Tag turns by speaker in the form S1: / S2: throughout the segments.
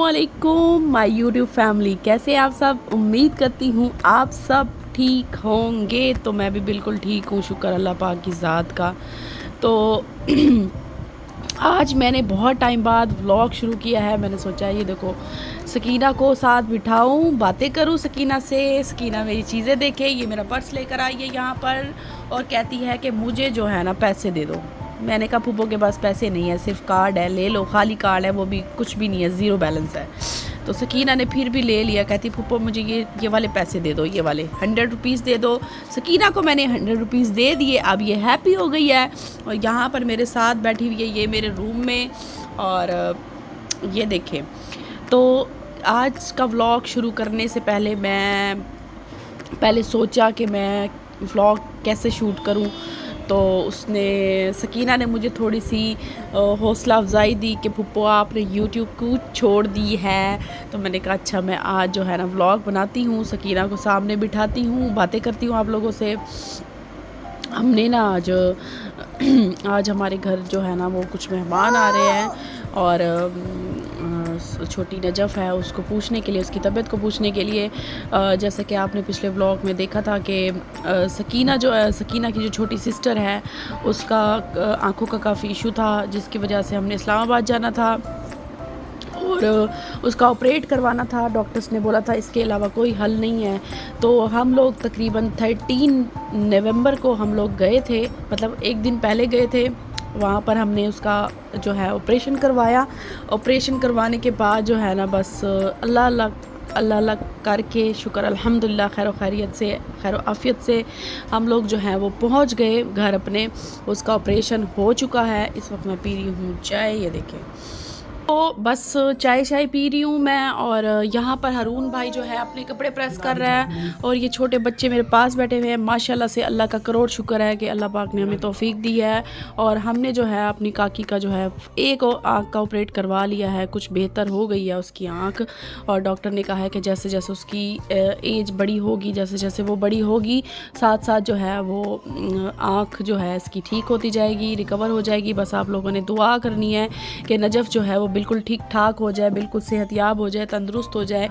S1: अस्सलामुअलैकुम my YouTube family, कैसे आप सब। उम्मीद करती हूँ आप सब ठीक होंगे। तो मैं भी बिल्कुल ठीक हूँ, शुक्र अल्लाह पाक की ज़ात का। तो आज मैंने बहुत टाइम बाद व्लॉग शुरू किया है। मैंने सोचा ये देखो सकीना को साथ बिठाऊं, बातें करूं सकीना से। सकीना मेरी चीज़ें देखे, ये मेरा पर्स लेकर आई है यहाँ पर और कहती है कि मुझे जो है ना पैसे दे दो। मैंने कहा फूफो के पास पैसे नहीं है, सिर्फ कार्ड है, ले लो। खाली कार्ड है, वो भी कुछ भी नहीं है, ज़ीरो बैलेंस है। तो सकीना ने फिर भी ले लिया, कहती फूफो मुझे ये वाले पैसे दे दो, ये वाले 100 रुपीज़ दे दो। सकीना को मैंने 100 रुपीज़ दे दिए। अब ये हैप्पी हो गई है और यहाँ पर मेरे साथ बैठी हुई है, ये मेरे रूम में। और ये देखें, तो आज का व्लॉग शुरू करने से पहले मैं सोचा कि मैं व्लॉग कैसे शूट करूं। तो सकीना ने मुझे थोड़ी सी हौसला अफजाई दी कि फुप्पो आपने यूट्यूब को छोड़ दी है। तो मैंने कहा अच्छा मैं आज जो है ना व्लॉग बनाती हूँ, सकीना को सामने बिठाती हूँ, बातें करती हूँ आप लोगों से। हमने ना आज हमारे घर जो है ना वो कुछ मेहमान आ रहे हैं और छोटी नजफ़ है, उसको पूछने के लिए, उसकी तबीयत को पूछने के लिए। जैसे कि आपने पिछले व्लॉग में देखा था कि सकीना की जो छोटी सिस्टर है उसका आंखों का काफ़ी इशू था, जिसकी वजह से हमने इस्लामाबाद जाना था और उसका ऑपरेट करवाना था। डॉक्टर्स ने बोला था इसके अलावा कोई हल नहीं है। तो हम लोग तकरीबन 13 नवंबर को हम लोग गए थे, मतलब एक दिन पहले गए थे। वहाँ पर हमने उसका जो है ऑपरेशन करवाया। ऑपरेशन करवाने के बाद जो है ना बस अल्लाह अल्लाह करके शुक्र अल्हम्दुलिल्लाह खैर खैरियत से, खैर आफियत से हम लोग जो है वो पहुँच गए घर अपने। उसका ऑपरेशन हो चुका है। इस वक्त मैं पी रही हूँ चाय, ये देखें। तो बस चाय पी रही हूँ मैं। और यहाँ पर हारून भाई जो है अपने कपड़े प्रेस कर रहा है और ये छोटे बच्चे मेरे पास बैठे हुए हैं। माशाल्लाह से अल्लाह का करोड़ शुक्र है कि अल्लाह पाक ने हमें तौफीक दी है और हमने जो है अपनी काकी का जो है एक आँख का ऑपरेट करवा लिया है। कुछ बेहतर हो गई है उसकी आँख और डॉक्टर ने कहा है कि जैसे जैसे उसकी एज बड़ी होगी, जैसे जैसे वो बड़ी होगी, साथ साथ जो है वो आँख जो है इसकी ठीक होती जाएगी, रिकवर हो जाएगी। बस आप लोगों ने दुआ करनी है कि नजफ़ जो है वो बिल्कुल ठीक ठाक हो जाए, बिल्कुल सेहतयाब हो जाए, तंदुरुस्त हो जाए।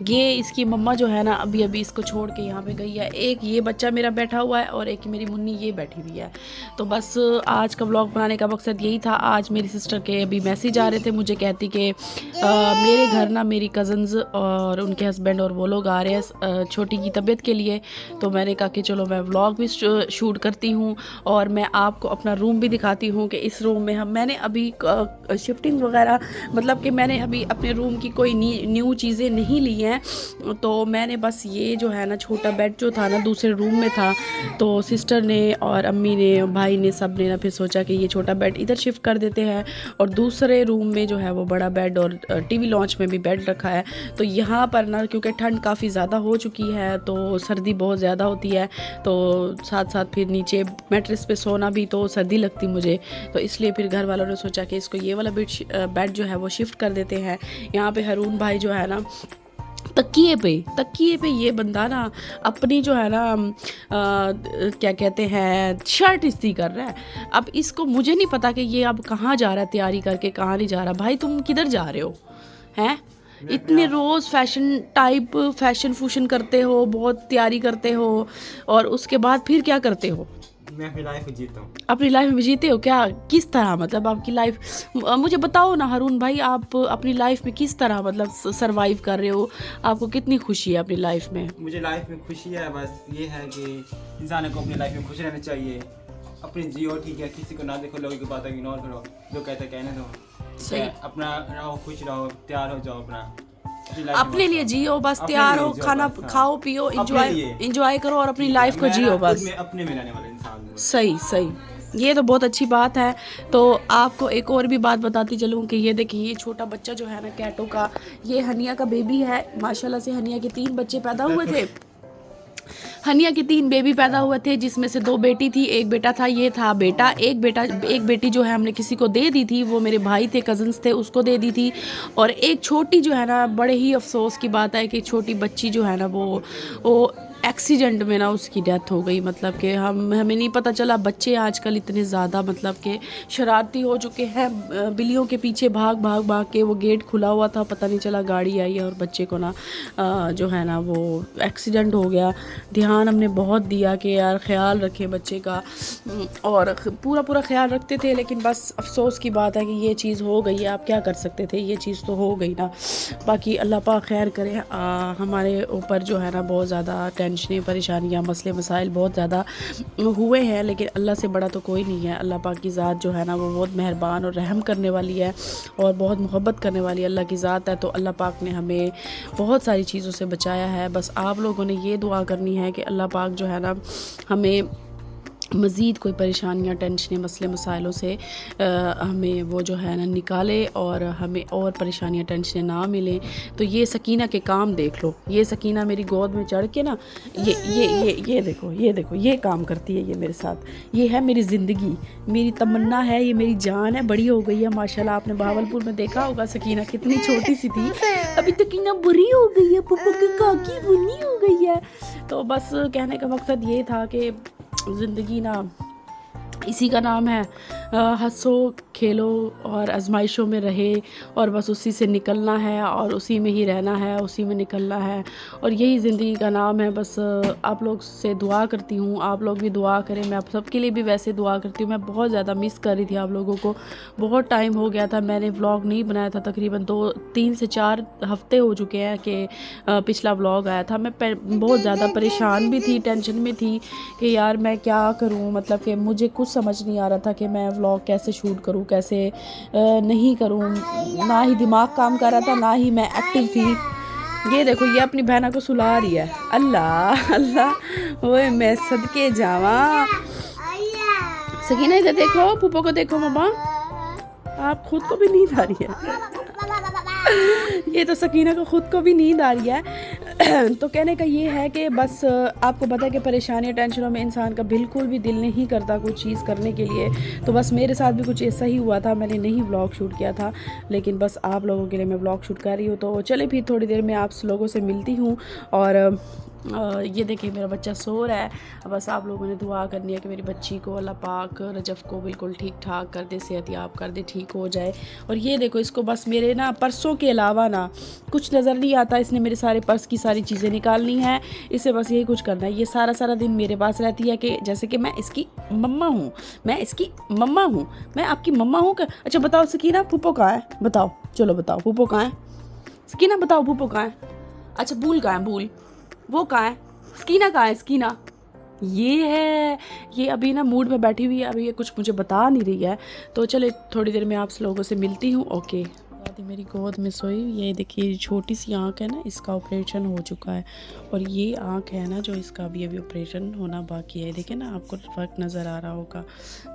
S1: ये इसकी मम्मा जो है ना अभी इसको छोड़ के यहाँ पे गई है। एक ये बच्चा मेरा बैठा हुआ है और एक मेरी मुन्नी ये बैठी हुई है। तो बस आज का व्लॉग बनाने का मकसद यही था। आज मेरी सिस्टर के अभी मैसेज आ रहे थे, मुझे कहती कि मेरे घर ना मेरी कज़न्स और उनके हस्बैंड और वो लोग आ रहे हैं छोटी की तबीयत के लिए। तो मैंने कहा कि चलो मैं व्लॉग भी शूट करती हूँ और मैं आपको अपना रूम भी दिखाती हूँ कि इस रूम में मैंने अभी शिफ्टिंग वगैरह, मतलब कि मैंने अभी अपने रूम की कोई न्यू चीज़ें नहीं ली हैं। तो मैंने बस ये जो है ना छोटा बेड जो था ना दूसरे रूम में था, तो सिस्टर ने और अम्मी ने, भाई ने, सब ने ना फिर सोचा कि ये छोटा बेड इधर शिफ्ट कर देते हैं और दूसरे रूम में जो है वो बड़ा बेड और टीवी लॉन्च में भी बेड रखा है। तो यहाँ पर ना क्योंकि ठंड काफ़ी ज़्यादा हो चुकी है तो सर्दी बहुत ज़्यादा होती है, तो साथ साथ फिर नीचे मैट्रेस पे सोना भी तो सर्दी लगती मुझे। तो इसलिए फिर घर वालों ने सोचा कि इसको ये वाला बेड जो है वो शिफ्ट कर देते हैं। यहाँ पे हारून भाई जो है ना तकिए पे ये बंदा ना अपनी जो है ना क्या कहते हैं शर्ट इस्त्री कर रहा है। अब इसको मुझे नहीं पता कि ये अब कहाँ जा रहा है, तैयारी करके कहाँ नहीं जा रहा। भाई तुम किधर जा रहे हो हैं? इतने रोज़ फैशन फूशन करते हो, बहुत तैयारी करते हो और उसके बाद फिर क्या करते हो?
S2: मैं अपनी लाइफ में जीता हूँ।
S1: अपनी लाइफ में जीते हो क्या? किस तरह, मतलब आपकी लाइफ मुझे बताओ ना हारून भाई, आप अपनी लाइफ में किस तरह मतलब सरवाइव कर रहे हो? आपको कितनी खुशी है अपनी लाइफ में?
S2: मुझे लाइफ में खुशी है, बस ये है कि इंसान को अपनी लाइफ में खुश रहना चाहिए। अपनी जियो, ठीक है, किसी को ना देखो, लोगों की बातें इग्नोर करो, जो कहते कहने दो।
S1: सही।
S2: अपना रहो, खुश रहो, तैयार हो जाओ,
S1: अपने लिए जियो, बस तैयार हो, खाना खाओ पियो, इंजॉय करो और अपनी लाइफ को जियो बस।
S2: अपने में रहने वाले इंसान।
S1: सही, ये तो बहुत अच्छी बात है। तो आपको एक और भी बात बताती चलूँ कि ये देखिए ये छोटा बच्चा जो है ना कैटो का, ये हनिया का बेबी है। माशाल्लाह से हनिया के 3 बच्चे पैदा हुए थे। हनिया के 3 बेबी पैदा हुए थे, जिसमें से 2 बेटी थी, एक बेटा था। ये था बेटा। एक बेटी जो है हमने किसी को दे दी थी, वो मेरे भाई थे, कज़न्स थे, उसको दे दी थी। और एक छोटी जो है ना, बड़े ही अफसोस की बात है कि छोटी बच्ची जो है ना वो एक्सीडेंट में ना उसकी डेथ हो गई। मतलब कि हमें नहीं पता चला। बच्चे आजकल इतने ज़्यादा मतलब कि शरारती हो चुके हैं, बिल्लियों के पीछे भाग भाग भाग के, वो गेट खुला हुआ था, पता नहीं चला गाड़ी आई है और बच्चे को ना जो है ना वो एक्सीडेंट हो गया। ध्यान हमने बहुत दिया कि यार ख्याल रखें बच्चे का, और पूरा पूरा ख्याल रखते थे, लेकिन बस अफसोस की बात है कि ये चीज़ हो गई है। आप क्या कर सकते थे, ये चीज़ तो हो गई ना। बाकी अल्लाह पाक खैर करे। हमारे ऊपर जो है ना बहुत ज़्यादा टेंशनें, परेशानियाँ, मसले मसाइल बहुत ज़्यादा हुए हैं, लेकिन अल्लाह से बड़ा तो कोई नहीं है। अल्लाह पाक की ज़ात जो है ना वो बहुत मेहरबान और रहम करने वाली है और बहुत मोहब्बत करने वाली अल्लाह की ज़ात है। तो अल्लाह पाक ने हमें बहुत सारी चीज़ों से बचाया है। बस आप लोगों ने ये दुआ करनी है कि अल्लाह पाक जो है ना हमें मज़ीद कोई परेशानियाँ, टेंशनें, मसले मसाइलों से हमें वो जो है ना निकाले और हमें और परेशानियाँ, टेंशनें ना मिलें। तो ये सकीना के काम देख लो। ये सकीना मेरी गोद में चढ़ के ना ये देखो, ये देखो, ये काम करती है ये मेरे साथ। ये है मेरी ज़िंदगी, मेरी तमन्ना है, ये मेरी जान है। बड़ी हो गई है माशाल्लाह। आपने बहावलपुर में देखा होगा सकीना कितनी छोटी सी थी, अभी सकीना बड़ी हो गई है, पप्पू की काकी बनी हो गई है। तो बस कहने का मकसद ये था कि ज़िंदगी ना इसी का नाम है, हंसो खेलो और आजमाइशों में रहे और बस उसी से निकलना है और उसी में ही रहना है, उसी में निकलना है, और यही ज़िंदगी का नाम है। बस आप लोग से दुआ करती हूँ, आप लोग भी दुआ करें। मैं आप सबके लिए भी वैसे दुआ करती हूँ। मैं बहुत ज़्यादा मिस कर रही थी आप लोगों को। बहुत टाइम हो गया था, मैंने व्लॉग नहीं बनाया था। तकरीबन 3 से 4 हफ्ते हो चुके हैं कि पिछला व्लॉग आया था। मैं बहुत ज़्यादा परेशान भी थी, टेंशन में थी कि यार मैं क्या करूं। मतलब कि मुझे कुछ समझ नहीं आ रहा था कि मैं व्लॉग कैसे शूट करूं, कैसे नहीं करूं। ना ही दिमाग काम कर रहा था, ना ही मैं एक्टिव थी। ये देखो, ये अपनी बहना को सुला रही है। अल्लाह अल्लाह, ओए मैं सदके जावा। सकीना इधर देखो, पप्पू को देखो। मम्मा आप खुद को भी नींद आ रही है। ये तो सकीना को खुद को भी नींद आ रही है। तो कहने का ये है कि बस आपको पता है कि परेशानी, टेंशनों में इंसान का बिल्कुल भी दिल नहीं करता कुछ चीज़ करने के लिए। तो बस मेरे साथ भी कुछ ऐसा ही हुआ था। मैंने नहीं व्लॉग शूट किया था, लेकिन बस आप लोगों के लिए मैं व्लॉग शूट कर रही हूँ। तो चले फिर थोड़ी देर में आप लोगों से मिलती हूँ। और ये देखिए मेरा बच्चा सो रहा है। बस आप लोगों ने दुआ करनी है कि मेरी बच्ची को अल्लाह पाक रजफ़ को बिल्कुल ठीक ठाक कर दे, सेहतयाब कर दे, ठीक हो जाए। और ये देखो, इसको बस मेरे ना पर्सों के अलावा ना कुछ नज़र नहीं आता। इसने मेरे सारे पर्स की सारी चीज़ें निकालनी है, इसे बस यही कुछ करना है। ये सारा सारा दिन मेरे पास रहती है कि जैसे कि मैं इसकी मम्मा हूँ, मैं इसकी मम्मा हूँ, मैं आपकी मम्मा हूँ। अच्छा बताओ सकीना, फूफो कहाँ है? बताओ, चलो बताओ, फूफो कहाँ है? सकीना बताओ, फूफो कहाँ है? अच्छा बूल कहाँ है? बूल वो कहाँ है? स्कीना कहाँ है? स्कीना ये है। ये अभी ना मूड में बैठी हुई है, अभी ये कुछ मुझे बता नहीं रही है। तो चले थोड़ी देर में आप लोगों से मिलती हूँ। ओके। दादी मेरी गोद में सोई। ये देखिए छोटी सी आँख है ना, इसका ऑपरेशन हो चुका है। और ये आँख है ना जो इसका अभी अभी ऑपरेशन होना बाकी है। देखिए ना, आपको फ़र्क नज़र आ रहा होगा।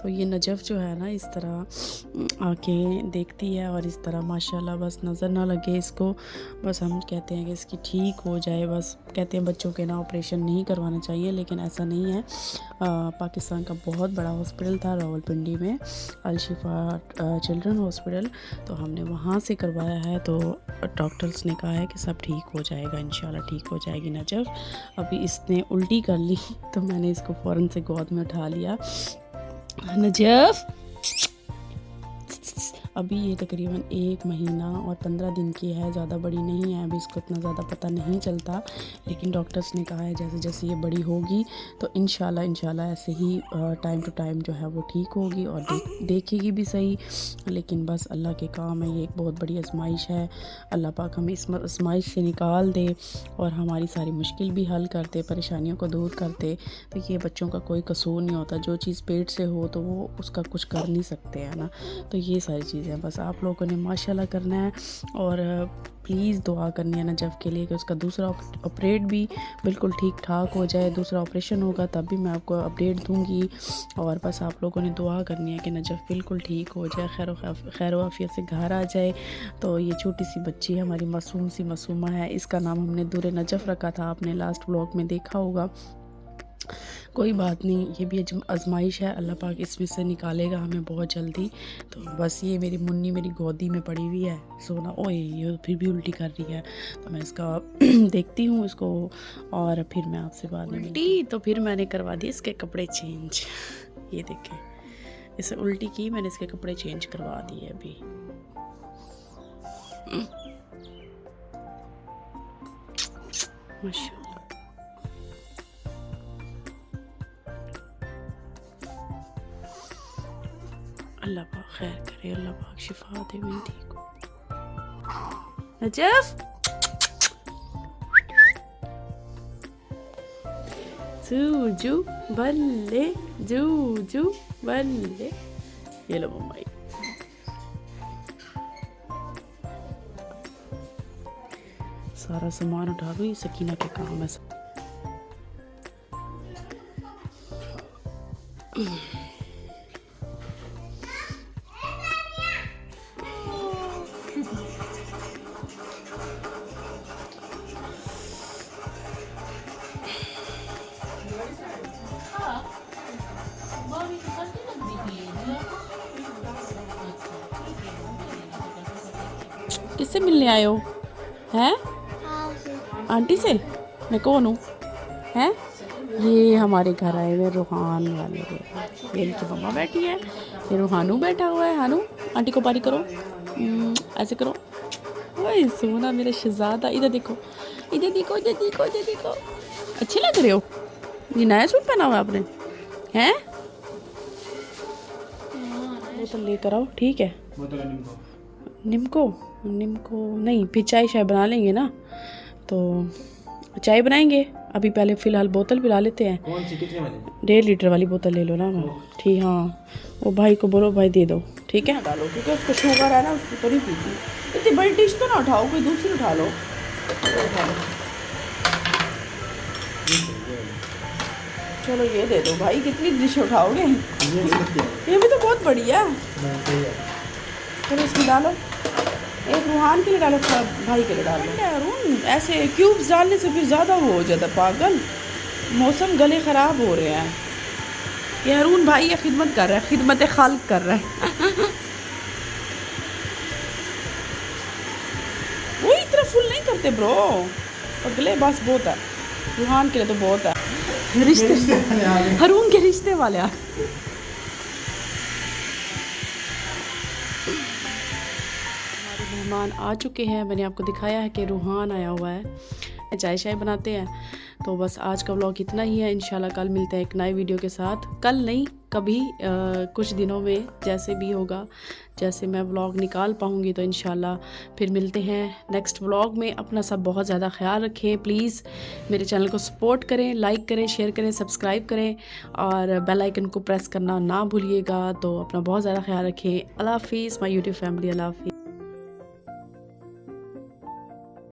S1: तो ये नजफ़ जो है ना इस तरह आँखें देखती है और इस तरह माशाल्लाह, बस नज़र ना लगे इसको। बस हम कहते हैं कि इसकी ठीक हो जाए। बस कहते हैं बच्चों के ना ऑपरेशन नहीं करवाना चाहिए, लेकिन ऐसा नहीं है। पाकिस्तान का बहुत बड़ा हॉस्पिटल था रावलपिंडी में, अल-शिफा चिल्ड्रन हॉस्पिटल, तो हमने वहाँ से करवाया है। तो डॉक्टर्स ने कहा है कि सब ठीक हो जाएगा, इंशाल्लाह ठीक हो जाएगी नजफ़। अभी इसने उल्टी कर ली तो मैंने इसको फ़ौरन से गोद में उठा लिया। नजफ़ अभी ये तकरीबन 1 महीना और 15 दिन की है, ज़्यादा बड़ी नहीं है। अभी इसको इतना ज़्यादा पता नहीं चलता, लेकिन डॉक्टर्स ने कहा है जैसे जैसे ये बड़ी होगी तो इंशाल्लाह ऐसे ही टाइम टू टाइम जो है वो ठीक होगी और देखेगी भी सही। लेकिन बस अल्लाह के काम है, ये एक बहुत बड़ी आजमाइश है। अल्लाह पाक हमें इस आजमाइश से निकाल दे और हमारी सारी मुश्किल भी हल कर दे, परेशानियों को दूर कर दे। तो ये बच्चों का कोई कसूर नहीं होता, जो चीज़ पेट से हो तो वो उसका कुछ कर नहीं सकते हैं ना। तो ये सारी चीज़ें बस आप लोगों ने माशाल्लाह करना है और प्लीज़ दुआ करनी है नजफ़ के लिए कि उसका दूसरा ऑपरेट भी बिल्कुल ठीक ठाक हो जाए। दूसरा ऑपरेशन होगा तब भी मैं आपको अपडेट दूंगी। और बस आप लोगों ने दुआ करनी है कि नजफ़ बिल्कुल ठीक हो जाए, खैर आफियत से घर आ जाए। तो ये छोटी सी बच्ची है हमारी, मासूम सी मासूमा है। इसका नाम हमने दूर नजफ़ रखा था, आपने लास्ट व्लॉग में देखा होगा। कोई बात नहीं, ये भी आजमाइश है, अल्लाह पाक इसमें से निकालेगा हमें बहुत जल्दी। तो बस ये मेरी मुन्नी मेरी गोदी में पड़ी हुई है, सोना। ओए ये फिर भी उल्टी कर रही है, तो मैं इसका देखती हूँ इसको और फिर मैं आपसे बाद में उल्टी। तो फिर मैंने करवा दिए इसके कपड़े चेंज। ये देखें, इसे उल्टी की, मैंने इसके कपड़े चेंज करवा दिए अभी। माशाल्लाह। अल्लाह पाक खैर करे, अल्लाह पाक शिफा दे मेरी को। नजफ जूजू बल्ले, जूजू बल्ले। ये लो मम्मा, सारा सामान उठा दो, ये सकीना के काम है। किससे मिलने आए हो? हैं? आंटी से? मैं कौन हूँ? हैं? ये हमारे घर आए हुए रूहान वाले। ये इनकी मम्मा बैठी है, ये रूहानू बैठा हुआ है। हानू आंटी को पारी करो, ऐसे करो। ओए सोना मेरा शहजादा, इधर देखो, इधर देखो, इधर देखो, इधर देखो। अच्छे लग रहे हो। ये नया सूट पहना हुआ आपने, हैं? बोतल लेकर आओ, ठीक है? निम्को नहीं, फिर चाय बना लेंगे ना, तो चाय बनाएंगे। अभी पहले फ़िलहाल बोतल पिला लेते हैं।
S2: कौन सी, कितने वाली?
S1: 1.5 लीटर वाली बोतल ले लो ना मैं, ठीक? हाँ, वो भाई को बोलो भाई दे दो, ठीक है? डालो, क्योंकि उसको शुगर है ना, उसको तो नहीं पीती। इतनी बड़ी डिश तो ना उठाओ, कोई दूसरी उठा लो। चलो ये दे दो भाई, कितनी डिश उठाओगे? ये भी तो बहुत बढ़िया है। चलो इसमें डालो, एक रूहान के लिए डालो, भाई के लिए डालो। अरुण ऐसे क्यूब्स डालने से फिर ज़्यादा वो हो जाता पागल, मौसम गले ख़राब हो रहे हैं। ये अरुण भाई ये खिदमत कर रहा है, खिदमत खाल्क कर रहा है। वो इतना फुल नहीं करते ब्रो, अगले बस बहुत है। रूहान के लिए तो बहुत है। रिश्ते अरुण के रिश्ते वाले आ। मेहमान आ चुके हैं, मैंने आपको दिखाया है कि रूहान आया हुआ है। चाय बनाते हैं। तो बस आज का व्लॉग इतना ही है। इंशाल्लाह कल मिलते हैं एक नए वीडियो के साथ। कल नहीं, कभी कुछ दिनों में जैसे भी होगा, जैसे मैं व्लॉग निकाल पाऊँगी, तो इंशाल्लाह फिर मिलते हैं नेक्स्ट व्लॉग में। अपना सब बहुत ज़्यादा ख्याल रखें प्लीज़। मेरे चैनल को सपोर्ट करें, लाइक करें, शेयर करें, सब्सक्राइब करें और बेल आइकन को प्रेस करना ना भूलिएगा। तो अपना बहुत ज़्यादा ख्याल रखें। अल्लाह हाफिज़ माय यूट्यूब फैमिली, अल्लाह हाफिज़।